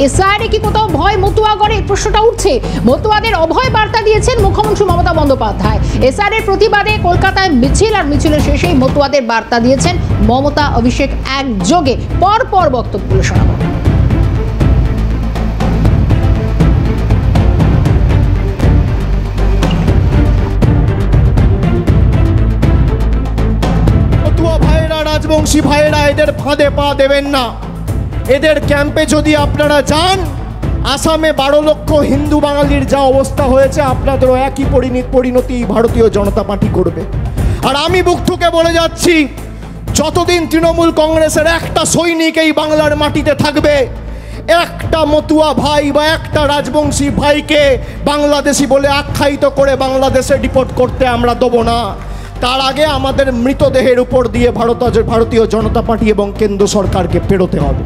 SIR কি কোথাও ভয় মতুয়া করে, প্রশ্নটা উঠছে। মতুয়াদের অভয় বার্তা দিয়েছেন মুখ্যমন্ত্রী মমতা বন্দ্যোপাধ্যায়। এসআইআর এর প্রতিবাদে কলকাতায় মিছিল, আর মিছিলের শেষেই মতুয়াদের বার্তা দিয়েছেন মমতা অভিষেক একযোগে। পরপর বক্তব্যগুলো শোনাবো। রাজবংশী ভাইয়েরা এদের ফাঁদে পা দেবেন না। এদের ক্যাম্পে যদি আপনারা যান, আসামে 12 লক্ষ হিন্দু বাঙালির যা অবস্থা হয়েছে, আপনাদেরও একই পরিণতি ভারতীয় জনতা পার্টি করবে। আর আমি বুক ঠুকে বলে যাচ্ছি, যতদিন তৃণমূল কংগ্রেসের একটা সৈনিক এই বাংলার মাটিতে থাকবে, একটা মতুয়া ভাই বা একটা রাজবংশী ভাইকে বাংলাদেশি বলে আখ্যায়িত করে বাংলাদেশে ডিপোর্ট করতে আমরা দেবো না। তার আগে আমাদের মৃতদেহের উপর দিয়ে ভারতীয় জনতা পার্টি এবং কেন্দ্র সরকারকে পেরোতে হবে।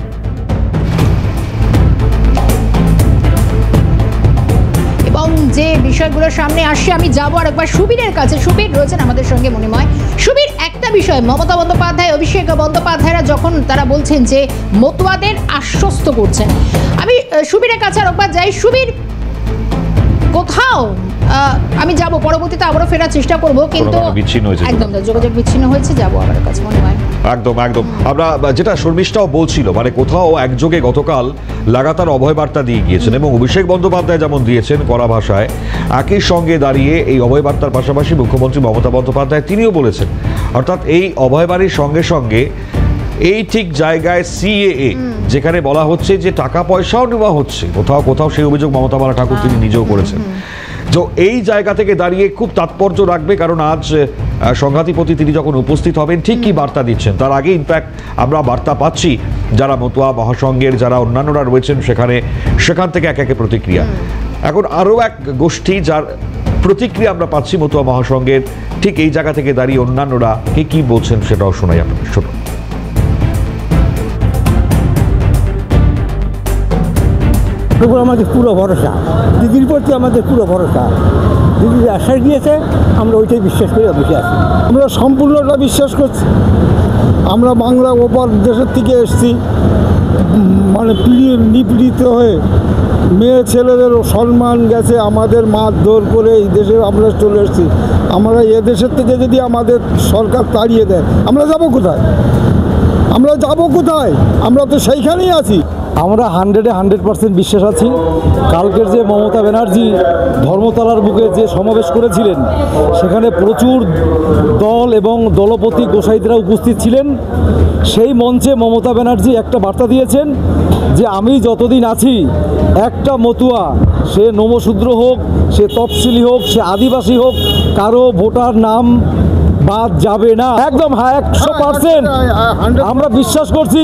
এবং যে বিষয়গুলোর সামনে আসছে, আমি যাবো আর একবার সুবীরের কাছে। সুবীর রয়েছেন আমাদের সঙ্গে মণিময়। সুবীর, একটা বিষয়, মমতা বন্দ্যোপাধ্যায়, অভিষেক বন্দ্যোপাধ্যায়রা যখন তারা বলছেন যে মতুয়াদের আশ্বস্ত করছেন, আমি সুবীরের কাছে আর একবার যাই। সুবীর, কোথাও আমি যাব, পরবর্তীতে আবারও ফেরার চেষ্টা করব, কিন্তু একদম যোগাযোগ বিচ্ছিন্ন হয়েছে, যাবো আমার কাছে মনে হয়। একদম একদম আমরা যেটা শর্মিষ্ঠাও বলছিল, মানে কোথাও একযোগে গতকাল লাগাতার অভয় বার্তা দিয়ে গিয়েছেন, এবং অভিষেক বন্দ্যোপাধ্যায় যেমন দিয়েছেন কড়া ভাষায়, একই সঙ্গে দাঁড়িয়ে এই অভয় বার্তার পাশাপাশি মুখ্যমন্ত্রী মমতা বন্দ্যোপাধ্যায় তিনিও বলেছেন, অর্থাৎ এই অভয়বাড়ির সঙ্গে সঙ্গে এই ঠিক জায়গায় সিএএ, যেখানে বলা হচ্ছে যে টাকা পয়সাও নেওয়া হচ্ছে কোথাও কোথাও, সেই অভিযোগ মমতা বালা ঠাকুর তিনি নিজেও করেছেন। তো এই জায়গা থেকে দাঁড়িয়ে খুব তাৎপর্য রাখবে, কারণ আজ সংঘাতিপতি তিনি যখন উপস্থিত হবেন ঠিক কি বার্তা দিচ্ছেন। তার আগে ইনফ্যাক্ট আমরা বার্তা পাচ্ছি যারা মতুয়া মহাসংঘের যারা অন্যান্যরা রয়েছেন সেখান থেকে এক একে প্রতিক্রিয়া। এখন আরও এক গোষ্ঠী যার প্রতিক্রিয়া আমরা পাচ্ছি মতুয়া মহাসংঘের, ঠিক এই জায়গা থেকে দাঁড়িয়ে অন্যান্যরা কি বলছেন সেটাও শোনাই আপনাদের। শুনুন। আমাদের পুরো ভরসা, দিদির প্রতি আমাদের পুরো ভরসা। দিদি আশ্বাস দিয়েছে, আমরা ওইটাই বিশ্বাস করে বসে আছি। আমরা সম্পূর্ণটা বিশ্বাস করছি। আমরা বাংলা ওপার দেশের থেকে এসেছি, মানে নিপীড়িত হয়ে মেয়ে ছেলেদেরও সম্মান গেছে, আমাদের মারধর করে এই দেশে আমরা চলে এসেছি। আমরা এদেশের থেকে যদি আমাদের সরকার তাড়িয়ে দেয়, আমরা যাব কোথায়? আমরা তো সেইখানেই আছি। আমরা 100% বিশ্বাস আছি। কালকের যে মমতা ব্যানার্জি ধর্মতলার বুকে যে সমাবেশ করেছিলেন, সেখানে প্রচুর দল এবং দলপতি গোসাইদরা উপস্থিত ছিলেন। সেই মঞ্চে মমতা ব্যানার্জি একটা বার্তা দিয়েছেন যে আমি যতদিন আছি, একটা মতুয়া, সে নমশূদ্র হোক, সে তফসিলি হোক, সে আদিবাসী হোক, কারো ভোটার নাম বাদ যাবে না। একদম 100% আমরা বিশ্বাস করছি।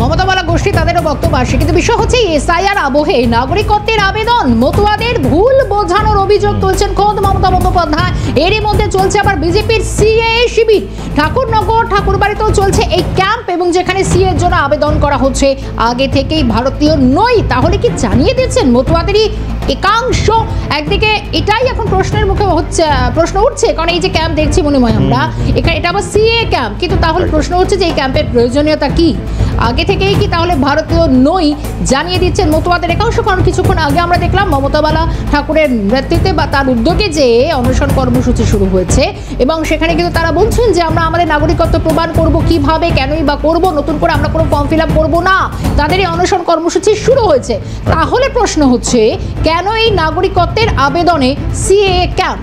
মমতা বলা গোষ্ঠী তাদেরও বক্তব্য আসে, কিন্তু বিষয় হচ্ছে এসআইআর আবহে নাগরিকত্বের আবেদন মতুয়াদের ভুল বোঝানোর অভিযোগ তুলছেন খোদ মমতা বন্দ্যোপাধ্যায়। এরই মধ্যে চলছে আবার বিজেপির সিএএ শিবির। ঠাকুরনগর ঠাকুরবাড়িতেও চলছে এই ক্যাম্প, এবং যেখানে সিএর জন্য আবেদন করা হচ্ছে আগে থেকেই ভারতীয় নই। তাহলে কি জানিয়ে দিচ্ছেন মতুয়াদেরই একাংশ? একদিকে এটাই এখন প্রশ্নের মুখে হচ্ছে, প্রশ্ন উঠছে, কারণ এই যে ক্যাম্প দেখছি মনিময় আমরা এখানে, এটা আবার সিএ ক্যাম্প, কিন্তু তাহলে প্রশ্ন হচ্ছে যে এই ক্যাম্পের প্রয়োজনীয়তা কি? আগে থেকেই কি তাহলে ভারতীয় নই জানিয়ে দিচ্ছেন মতুয়াদের একাংশ? কারণ কিছুক্ষণ আগে আমরা দেখলাম মমতা বালা ঠাকুরের নেতৃত্বে বা তার উদ্যোগে যে অনশন কর্মসূচি শুরু হয়েছে, এবং সেখানে কিন্তু তারা বলছেন যে আমরা আমাদের নাগরিকত্ব প্রমাণ করব কিভাবে, কেনই বা করব, নতুন করে আমরা কোনো ফর্ম ফিল আপ করবো না, তাদের এই অনশন কর্মসূচি শুরু হয়েছে। তাহলে প্রশ্ন হচ্ছে কেন এই নাগরিকত্বের আবেদনে সিএএ ক্যাম্প?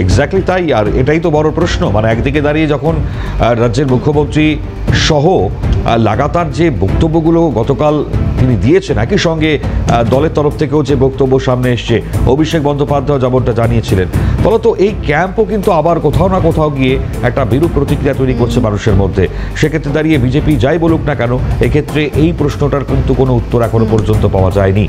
এক্স্যাক্টলি তাই, আর এটাই তো বড় প্রশ্ন। মানে একদিকে দাঁড়িয়ে যখন রাজ্যের মুখ্যমন্ত্রী সহ লাগাতার যে বক্তব্যগুলো গতকাল তিনি দিয়েছেন, একই সঙ্গে দলের তরফ থেকেও যে বক্তব্য সামনে এসছে, অভিষেক বন্দ্যোপাধ্যায় যেমনটা জানিয়েছিলেন, ফলত এই ক্যাম্পও কিন্তু আবার কোথাও না কোথাও গিয়ে একটা বিরূপ প্রতিক্রিয়া তৈরি করছে মানুষের মধ্যে। সেক্ষেত্রে দাঁড়িয়ে বিজেপি যাই বলুক না কেন, এক্ষেত্রে এই প্রশ্নটার কিন্তু কোনো উত্তর এখনো পর্যন্ত পাওয়া যায়নি।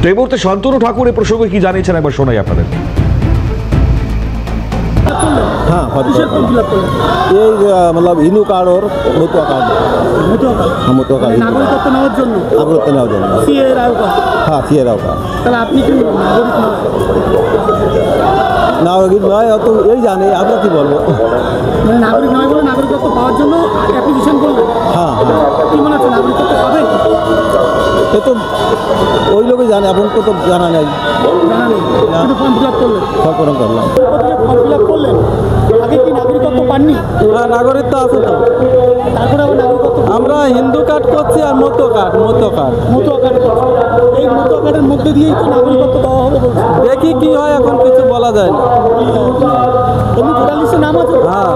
তো এই মুহূর্তে শান্তনু ঠাকুর এই প্রসঙ্গে কি জানিয়েছেন একবার শোনাই আপনাদের। हाँ ये मतलब हिंदू कार्ड और मতুয়া कार्ड নাগরিকত্ব নেওয়ার জন্য সিএ রাও का हाँ सीए राव का। তাহলে আপনি কি नागरिक नয় তো এই জানে, আমরা কি বলবো, মানে নাগরিক নয় বলে নাগরিকত্ব পাওয়ার জন্য অ্যাপ্লিকেশন করবেন? হ্যাঁ আমাকে তো জানা নেই। জানা নেই, কিন্তু ফর্ম ফিল আপ করলেন। ফর্ম করলাম। ফর্ম ফিল আপ করলেন, আগে কি নাগরিকত্ব পাননি? নাগরিকত্ব আছে তো। তারপরে আবার নাগরিকত্ব আমরা হিন্দু কার্ড করছি আর মতুয়া কার্ড। মতুয়া কার্ড, এই মতুয়া কার্ডের মধ্যে দিয়েই তো নাগরিকত্ব দেওয়া হবে বলছে। দেখি কি হয়, এখন কিছু বলা যায় না। এমনি ভোটার লিস্টে নাম আছে? হ্যাঁ।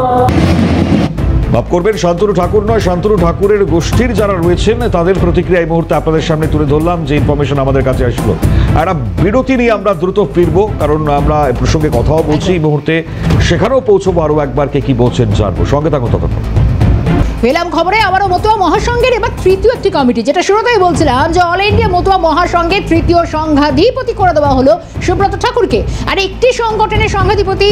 মাফ করবেন, শান্তনু ঠাকুর নয়, শান্তনু ঠাকুরের গোষ্ঠীর যারা রয়েছেন তাদের প্রতিক্রিয়া এই মুহূর্তে আপনাদের সামনে তুলে ধরলাম। যে ইনফরমেশন আমাদের কাছে আসলো, একটা বিরতি নিয়ে আমরা দ্রুত ফিরবো, কারণ আমরা এই প্রসঙ্গে কথাও বলছি এই মুহূর্তে, সেখানেও পৌঁছবো, আরও একবার কে কি বলছেন জানবো। সঙ্গে থাকুন ততক্ষণ। পেলাম খবরে আবারও মতুয়া মহাসংঘের এবার তৃতীয় একটি কমিটি, যেটা শুরুতেই বলছিলাম যে অল ইন্ডিয়া মতুয়া মহাসংঘের তৃতীয় সংঘাধিপতি করে দেওয়া হলো সুব্রত ঠাকুরকে। আর একটি সংগঠনের সংঘাধিপতি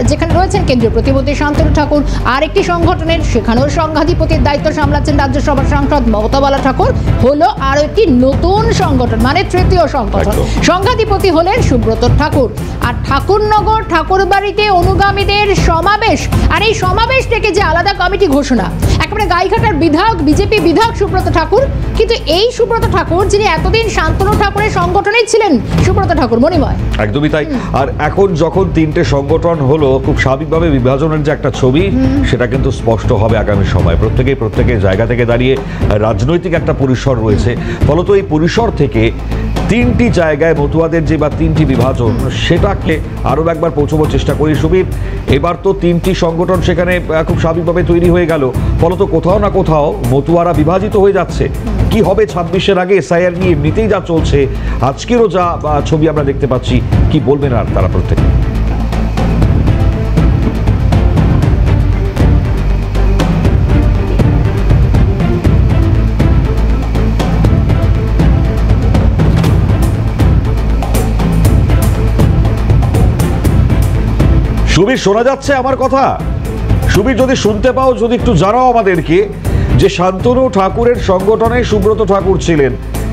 যেখানে রয়েছেন কেন্দ্রীয় প্রতিমন্ত্রী শান্তনু ঠাকুর, আর একটি সংগঠনের সেখানেও সংঘাধিপতির দায়িত্ব সামলাচ্ছেন রাজ্যসভার সাংসদ মমতা বালা ঠাকুর। হলো আরও একটি নতুন সংগঠন, মানে তৃতীয় সংগঠন। সংঘাধিপতি হলেন সুব্রত ঠাকুর। আর ঠাকুরনগর ঠাকুরবাড়িতে অনুগামীদের সমাবেশ, আর এই সমাবেশ থেকে যে আলাদা কমিটি ঘোষণা, একেবারে গাইঘাটার বিধায়ক, বিজেপি বিধায়ক সুব্রত ঠাকুর। কিন্তু এই সুব্রত ঠাকুর, যিনি এতদিন শান্তনু ঠাকুরের সংগঠনেই ছিলেন, সুব্রত ঠাকুর মণিময়। একদমই তাই। আর এখন যখন তিনটে সংগঠন হলো, খুব স্বাভাবিকভাবে বিভাজনের যে একটা ছবি, সেটা কিন্তু স্পষ্ট হবে আগামী সময়। প্রত্যেকের জায়গা থেকে দাঁড়িয়ে রাজনৈতিক একটা পরিসর রয়েছে, ফলত এই পরিসর থেকে তিনটি জায়গায় মতুয়াদের যে বা তিনটি বিভাজন, সেটাকে আরও একবার পৌঁছানোর চেষ্টা করি। সুবীর, এবার তো তিনটি সংগঠন সেখানে খুব স্বাভাবিকভাবে তৈরি হয়ে গেল, ফলত কোথাও না কোথাও মতুয়ারা বিভাজিত হয়ে যাচ্ছে। কি হবে 26-এর আগে এসআইআর নিয়ে এমনিতেই যা চলছে, আজকেরও যা ছবি আমরা দেখতে পাচ্ছি, কি বলবেন আর তারা প্রত্যেকে? সুবীর, শোনা যাচ্ছে আমার কথা? সুবীর, যদি শুনতে পাও, যদি একটু জানাও আমাদেরকে, যে শান্তনু ঠাকুরের সংগঠনে সুব্রত ঠাকুর ছিলেন,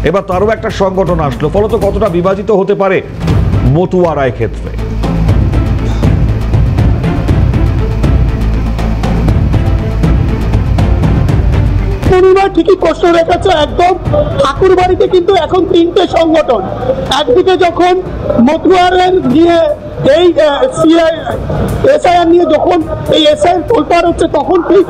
এবার তারও একটা সংগঠন আসলো, ফলত কতটা বিভাজিত হতে পারে মতুয়ারা ক্ষেত্রে? পরিবার ঠিকই প্রশ্ন রেখেছে একদম। ঠাকুর বাড়িতে কিন্তু এখন তিনটে সংগঠন। একদিকে যখন মতুয়ারের নিয়ে এই এসআইআর নিয়ে যখন এই এসআইআর তোলপাড় হচ্ছে, তখন ঠিক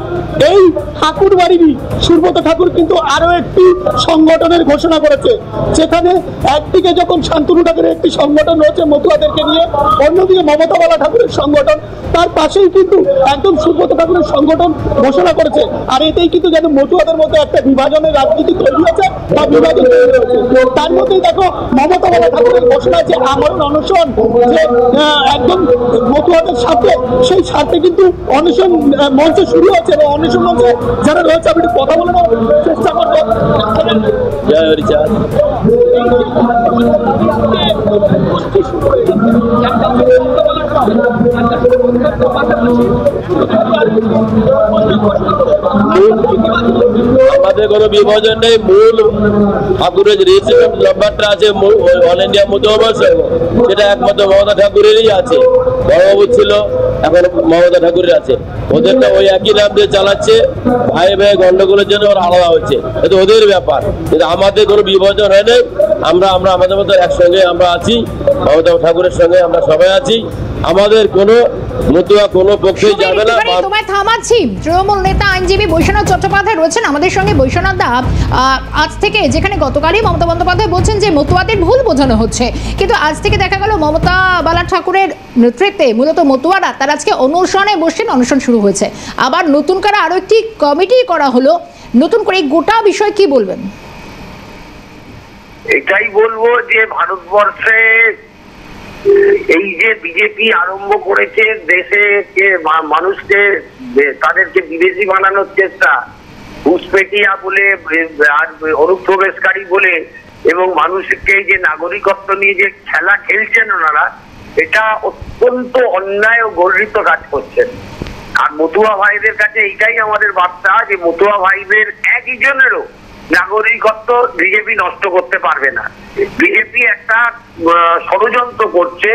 এই ঠাকুর বাড়িরই সুব্রত ঠাকুর কিন্তু আরো একটি সংগঠনের ঘোষণা করেছে, যেখানে একদিকে যখন শান্তনু ঠাকুরের একটি সংগঠন রয়েছে মতুয়াদেরকে নিয়ে, অন্যদিকে মমতা বালা ঠাকুরের সংগঠন, তার পাশেই কিন্তু একদম সুব্রত ঠাকুরের সংগঠন ঘোষণা করেছে। আর এতেই কিন্তু যেন মতুয়াদের মধ্যে একটা বিভাজনের রাজনীতি তৈরি হয়েছে বা বিভাজন তৈরি হয়েছে। তার মধ্যেই দেখো মমতা বালা ঠাকুরের ঘোষণা যে আমরণ অনশন, যে একদম মতুয়াদের সাথে, সেই সাথে কিন্তু অনশন মঞ্চ শুরু হচ্ছে, এবং অনশন মঞ্চে যারা রয়েছে আমি একটু কথা বলে চেষ্টা করবো। আমাদের কোনো বিভাজন নেই। মূল ঠাকুরের রেজিস্ট্রেশন নাম্বারটা আছে অল ইন্ডিয়া মতুয়া মহাসংঘ, সেটা একমাত্র মমতা ঠাকুরেরই আছে। বড়বাবু ছিল, এখন মমতা ঠাকুরের আছে। ওদেরটা ওই একই নাম দিয়ে চালাচ্ছে, ভাই ভাই গন্ডগোলের জন্য ওরা আলাদা হচ্ছে, এটা ওদের ব্যাপার। কিন্তু আমাদের কোনো বিভাজন হয় নাই। আমরা আমাদের মতো একসঙ্গে আমরা আছি, মমতা ঠাকুরের সঙ্গে আমরা সবাই আছি। আমাদের কোনো মতুয়া কোনো পক্ষেই যাবে না। তোমায় থামাচ্ছি। তৃণমূল নেতা আইনজীবী বৈশ্বনাথ চট্টোপাধ্যায় রয়েছেন আমাদের সঙ্গে। বৈশ্বনাথ দা, আজ থেকে, যেখানে গতকালই মমতা বন্দ্যোপাধ্যায় বলছেন যে মতুয়াদের ভুল বোঝানো হচ্ছে, কিন্তু আজ থেকে দেখা গেল মমতা বালা ঠাকুরের নেতৃত্বে মূলত মতুয়ারা তার আজকে অনশনে বসছেন, অনশন শুরু হয়েছে। আবার নতুন করে আরো একটি কমিটি করা হলো, নতুন করে এই গোটা বিষয় কি বলবেন? এটাই বলবো যে ভারতবর্ষে এই যে বিজেপি আরম্ভ করেছে, দেশে মানুষকে তাদেরকে বিদেশি বানানোর চেষ্টা, ঘুষপেটিয়া বলে আর অনুপ্রবেশকারী বলে, এবং মানুষকে যে নাগরিকত্ব নিয়ে যে খেলা খেলছেন ওনারা, এটা অত্যন্ত অন্যায় ও গর্হিত কাজ করছেন। আর মতুয়া ভাইদের কাছে এইটাই আমাদের বার্তা, যে মতুয়া ভাইদের একজনেরও নাগরিকত্ব বিজেপি নষ্ট করতে পারবে না। বিজেপি একটা ষড়যন্ত্র করছে,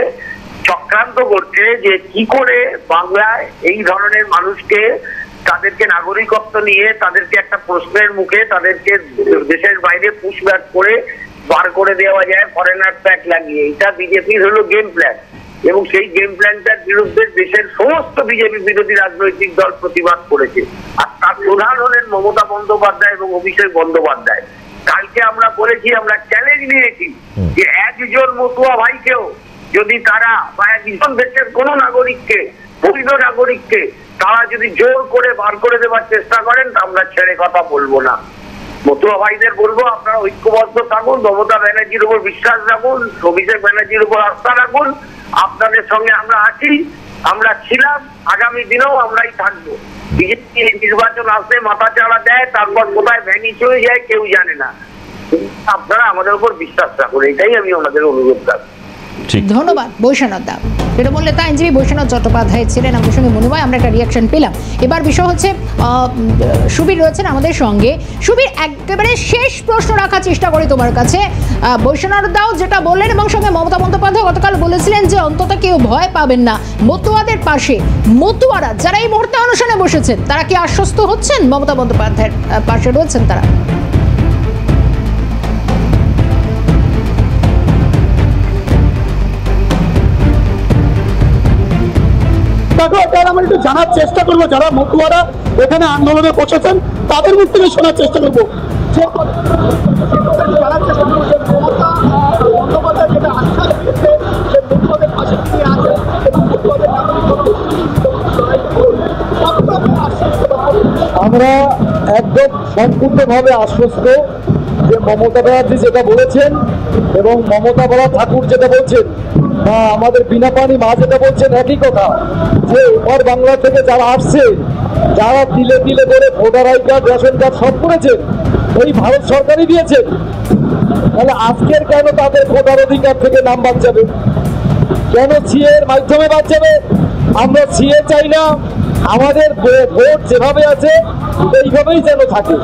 চক্রান্ত করছে, যে কি করে বাংলায় এই ধরনের মানুষকে, তাদেরকে নাগরিকত্ব নিয়ে তাদেরকে একটা প্রশ্নের মুখে, তাদেরকে দেশের বাইরে পুশব্যাক করে বার করে দেওয়া যায় ফরেনার প্যাক লাগিয়ে। এটা বিজেপির হলো গেম প্ল্যান, এবং সেই গেম প্ল্যানটার বিরুদ্ধে দেশের সমস্ত বিজেপি বিরোধী রাজনৈতিক দল প্রতিবাদ করেছে। আর তার প্রধান হলেন মমতা বন্দ্যোপাধ্যায় এবং অভিষেক বন্দ্যোপাধ্যায়। কালকে আমরা বলেছি, আমরা চ্যালেঞ্জ নিয়েছি যে একজন মতুয়া ভাইকেও যদি তারা বা একজন দেশের কোন নাগরিককে, বৈধ নাগরিককে তারা যদি জোর করে বার করে দেওয়ার চেষ্টা করেন, তা আমরা ছেড়ে কথা বলবো না। মতুয়া ভাইদের বলবো, আপনারা ঐক্যবদ্ধ থাকুন, মমতা ব্যানার্জির উপর বিশ্বাস রাখুন, অভিষেক ব্যানার্জির উপর আস্থা রাখুন। আপনাদের সঙ্গে আমরা আছি, আমরা ছিলাম, আগামী দিনেও আমরাই থাকবো। বিজেপি নির্বাচন আসতে মাথা চাড়া দেয়, তারপর কোথায় ভ্যানিশ হয়ে যায় কেউ জানে না। আপনারা আমাদের উপর বিশ্বাস রাখুন, এটাই আমি ওনাদের অনুরোধ রাখবো। ধন্যবাদ বৈশ্বনাথ দা। তৃণমূল নেতা আইনজীবী বৈশ্বনাথ চট্টোপাধ্যায় ছিলেন আমাদের সঙ্গে। মনিময়, আমরা একটা রিয়াকশন পেলাম। এবার বিষয় হচ্ছে সুবীর রয়েছেন আমাদের সঙ্গে। সুবীর, একেবারে শেষ প্রশ্ন রাখার চেষ্টা করি তোমার কাছে। বৈশ্বনাথ দাও যেটা বললেন, এবং সঙ্গে মমতা বন্দ্যোপাধ্যায় গতকাল বলেছিলেন যে অন্তত কেউ ভয় পাবেন না, মতুয়াদের পাশে। মতুয়ারা যারা এই মুহূর্তে অনশনে বসেছেন, তারা কি আশ্বস্ত হচ্ছেন? মমতা বন্দ্যোপাধ্যায়ের পাশে রয়েছেন তারা? দেখো, এটা আমরা একটু জানার চেষ্টা করবো, যারা মতুয়ারা এখানে আন্দোলনে বসেছেন তাদের মুখ থেকে শোনার চেষ্টা করবো। জানার চেষ্টা করবো যে মমতা বন্দ্যোপাধ্যায় যেটা আশ্বাস দিয়েছে যে মতুয়াদের পাশে তিনি আছেন এবং মতুয়াদের আমরা একদম সম্পূর্ণভাবে আশ্বস্ত যে মমতা ব্যানার্জি যেটা বলেছেন এবং মমতা বলা ঠাকুর যেটা বলছেন, বা আমাদের বিনাপানি মা যেটা বলছেন, একই কথা, যে ওপার বাংলা থেকে যারা আসছে, যারা তিলে তিলে করে voter I card, ration card সব করেছেন, এই ভারত সরকারই দিয়েছেন। তাহলে আজকের কেন তাদের ভোটার অধিকার থেকে নাম বাদ যাবে? কেন সিএ এর মাধ্যমে বাদ যাবে? আমরা সিএ চাই না, আমাদের ভোট যেভাবে আছে এইভাবেই যেন থাকে।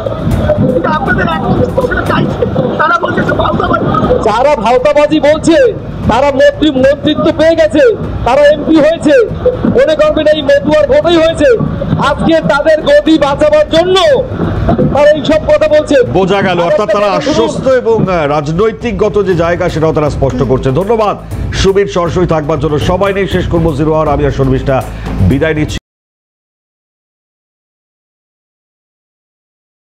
যারা ভাওতাবাজি বলছে, তারা মন্ত্রিত্ব পেয়ে গেছে, তারা এমপি হয়েছে, মনে করবেন এই মতুয়ার ভোটেই হয়েছে। আজকে তাদের গদি বাঁচাবার জন্য তারা এইসব কথা বলছে। বোঝা গেল, অর্থাৎ তারা আশ্বস্ত এবং রাজনৈতিকগত যে জায়গা সেটাও তারা স্পষ্ট করছে। ধন্যবাদ সুবীর, সরাসরি থাকবার জন্য। সবাই নেই শেষ করবো 0 আওয়ার। আমি আর শর্মিষ্ঠা বিদায় নিচ্ছি।